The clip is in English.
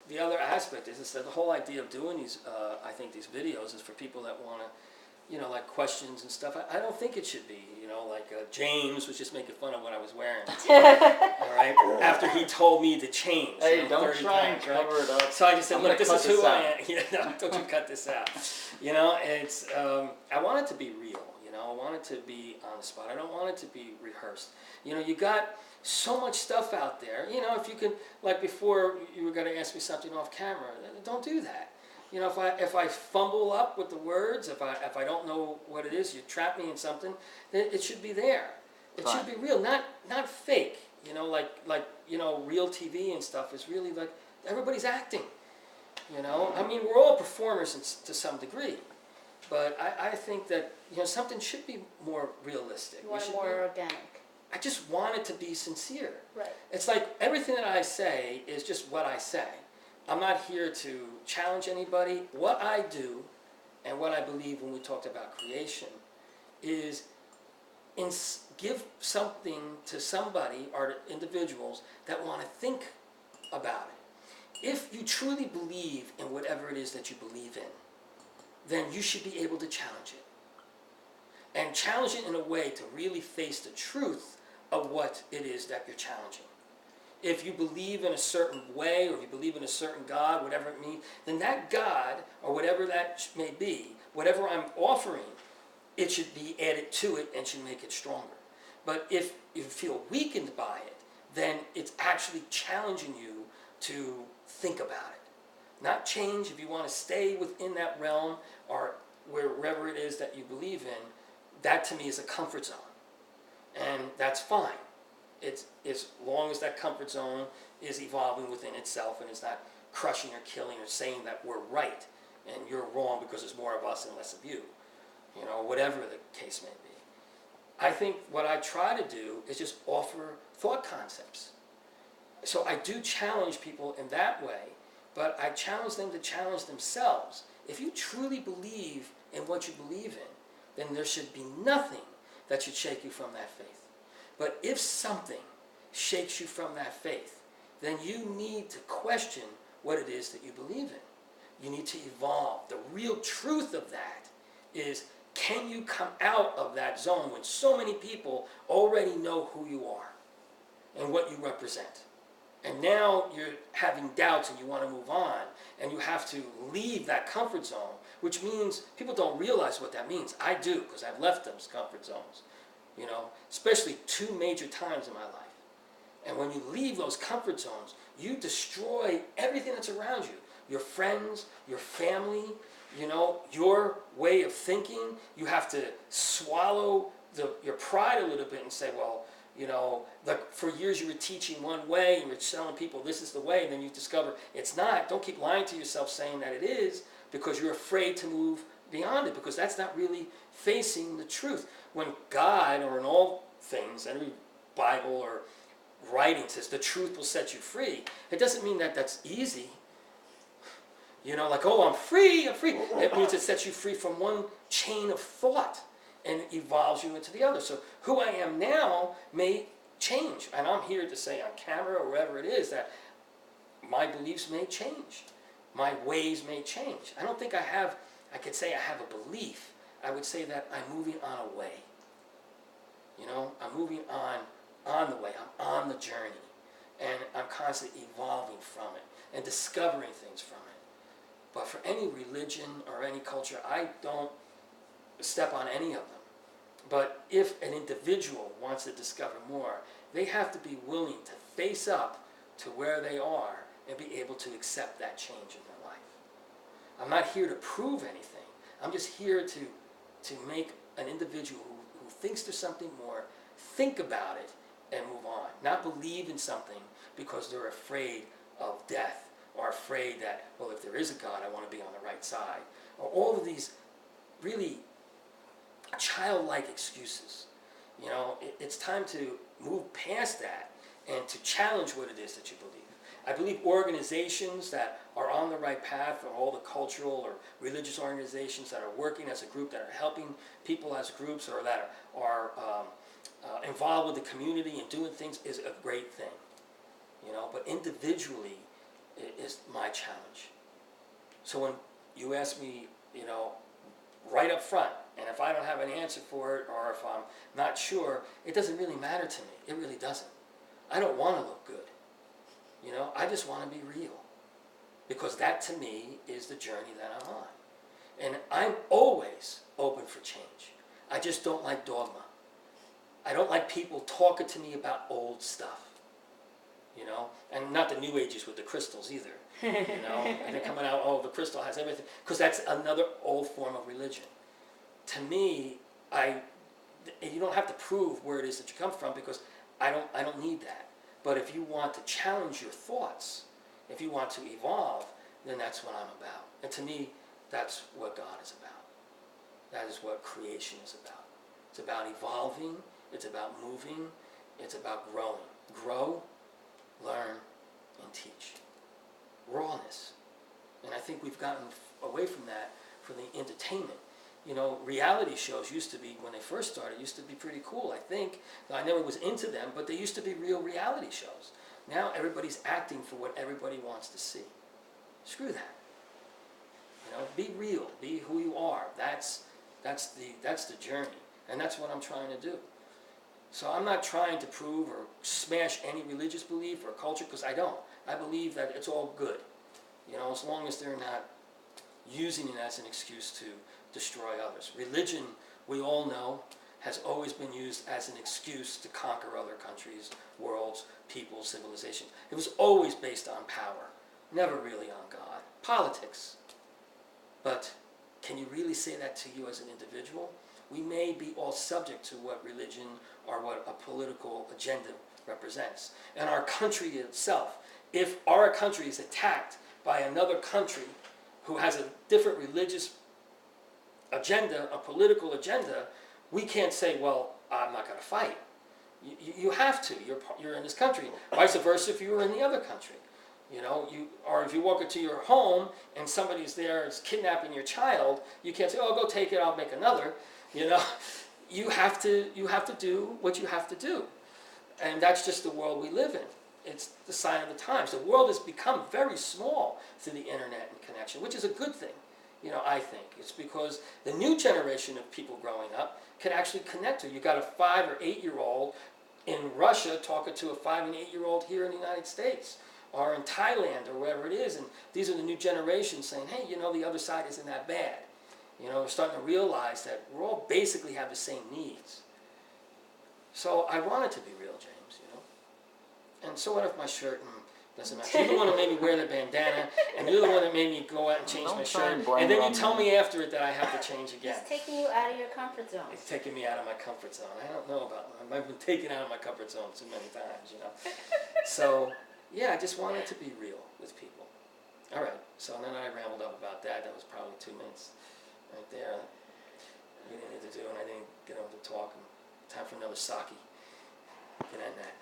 the other aspect is that the whole idea of doing these, I think these videos is for people that want to, you know, like questions and stuff. I don't think it should be, you know, like James was just making fun of what I was wearing. All right, after he told me to change. Hey, you know, don't try and cover it up. So I just said, look, this is who I am. Yeah, no, don't you cut this out. You know, it's I want it to be real. You know, I want it to be on the spot. I don't want it to be rehearsed. You know, you got so much stuff out there. You know, if you can, like before, you were going to ask me something off camera. Don't do that. You know, if I fumble up with the words, if I don't know what it is, you trap me in something, then it should be there. It should be real, not fake. You know, like you know, real TV and stuff is really like everybody's acting. You know, I mean, we're all performers to some degree, but I think that, you know, something should be more realistic. You want it more organic. I just want it to be sincere. Right. It's like everything that I say is just what I say. I'm not here to challenge anybody. What I do and what I believe when we talked about creation is give something to somebody or individuals that want to think about it. If you truly believe in whatever it is that you believe in, then you should be able to challenge it. And challenge it in a way to really face the truth of what it is that you're challenging. If you believe in a certain way, or if you believe in a certain God, whatever it means, then that God, or whatever that may be, whatever I'm offering, it should be added to it and should make it stronger. But if you feel weakened by it, then it's actually challenging you to think about it. Not change. If you want to stay within that realm, or wherever it is that you believe in, that to me is a comfort zone. And that's fine. It's as long as that comfort zone is evolving within itself and is not crushing or killing or saying that we're right and you're wrong because there's more of us and less of you. You know, whatever the case may be. I think what I try to do is just offer thought concepts. So I do challenge people in that way, but I challenge them to challenge themselves. If you truly believe in what you believe in, then there should be nothing that should shake you from that faith. But if something shakes you from that faith, then you need to question what it is that you believe in. You need to evolve. The real truth of that is, can you come out of that zone when so many people already know who you are and what you represent? And now you're having doubts and you want to move on, and you have to leave that comfort zone, which means people don't realize what that means. I do, because I've left those comfort zones. You know, especially 2 major times in my life. And when you leave those comfort zones, you destroy everything that's around you. Your friends, your family, you know, your way of thinking. You have to swallow your pride a little bit and say, well, you know, like for years you were teaching one way, you were telling people this is the way, and then you discover it's not. Don't keep lying to yourself saying that it is, because you're afraid to move beyond it, because that's not really facing the truth. When God, or in all things, every Bible or writing says the truth will set you free, it doesn't mean that that's easy. You know, like, oh, I'm free. It means it sets you free from one chain of thought and evolves you into the other. So who I am now may change. And I'm here to say on camera or wherever it is that my beliefs may change. My ways may change. I don't think I could say I have a belief. I would say that I'm moving on a way. You know, I'm moving on the way. I'm on the journey. And I'm constantly evolving from it and discovering things from it. But for any religion or any culture, I don't step on any of them. But if an individual wants to discover more, they have to be willing to face up to where they are and be able to accept that change in their life. I'm not here to prove anything. I'm just here to make an individual who thinks there's something more, think about it and move on. Not believe in something because they're afraid of death, or afraid that, well, if there is a God, I want to be on the right side. Or all of these really childlike excuses. You know, it's time to move past that and to challenge what it is that you believe. I believe organizations that are on the right path, or all the cultural or religious organizations that are working as a group, that are helping people as groups, or that are involved with the community and doing things, is a great thing. You know, but individually, is my challenge. So when you ask me, right up front, and if I don't have an answer for it, or if I'm not sure, it doesn't really matter to me. It really doesn't. I don't want to look good. I just want to be real. Because that to me is the journey that I'm on. And I'm always open for change. I just don't like dogma. I don't like people talking to me about old stuff. And not the New Ages with the crystals either. And they're coming out, oh, the crystal has everything. Because that's another old form of religion. To me, you don't have to prove where it is that you come from, because I don't need that. But if you want to challenge your thoughts, if you want to evolve, then that's what I'm about. And to me, that's what God is about. That is what creation is about. It's about evolving. It's about moving. It's about growing. Grow, learn, and teach. Rawness. And I think we've gotten away from that for the entertainment. Reality shows used to be, when they first started, used to be pretty cool, I think. I never was into them, but they used to be real reality shows. Now everybody's acting for what everybody wants to see. Screw that. Be real. Be who you are. That's the journey. And that's what I'm trying to do. So I'm not trying to prove or smash any religious belief or culture, because I don't. I believe that it's all good. As long as they're not using it as an excuse to destroy others. Religion, we all know, has always been used as an excuse to conquer other countries, worlds, people, civilizations. It was always based on power, never really on God. Politics. But can you really say that to you as an individual? We may be all subject to what religion or what a political agenda represents. And our country itself, if our country is attacked by another country who has a different religious agenda, a political agenda, we can't say, well, I'm not going to fight. You have to. You're in this country. Vice versa if you were in the other country. Or if you walk into your home and somebody's there is kidnapping your child, you can't say, oh, go take it, I'll make another. You have to do what you have to do. And that's just the world we live in. It's the sign of the times. The world has become very small through the internet and connection, which is a good thing, I think. It's because the new generation of people growing up can actually connect to. You got a 5 or 8-year-old in Russia talking to a 5 and 8-year-old here in the United States, or in Thailand, or wherever it is. And these are the new generations saying, hey, the other side isn't that bad. We're starting to realize that we all basically have the same needs. So I want it to be real, James, And so what if my shirt doesn't match? You're the one that made me wear the bandana, and you're the one that made me go out and change my shirt. And then you tell me after it that I have to change again. It's taking you out of your comfort zone. It's taking me out of my comfort zone. I don't know about that. I've been taken out of my comfort zone too many times, So, yeah, I just want it to be real with people. All right, so then I rambled up about that. That was probably 2 minutes right there. You didn't need to do, and I didn't get over to talk. Time for another sake. Can end that.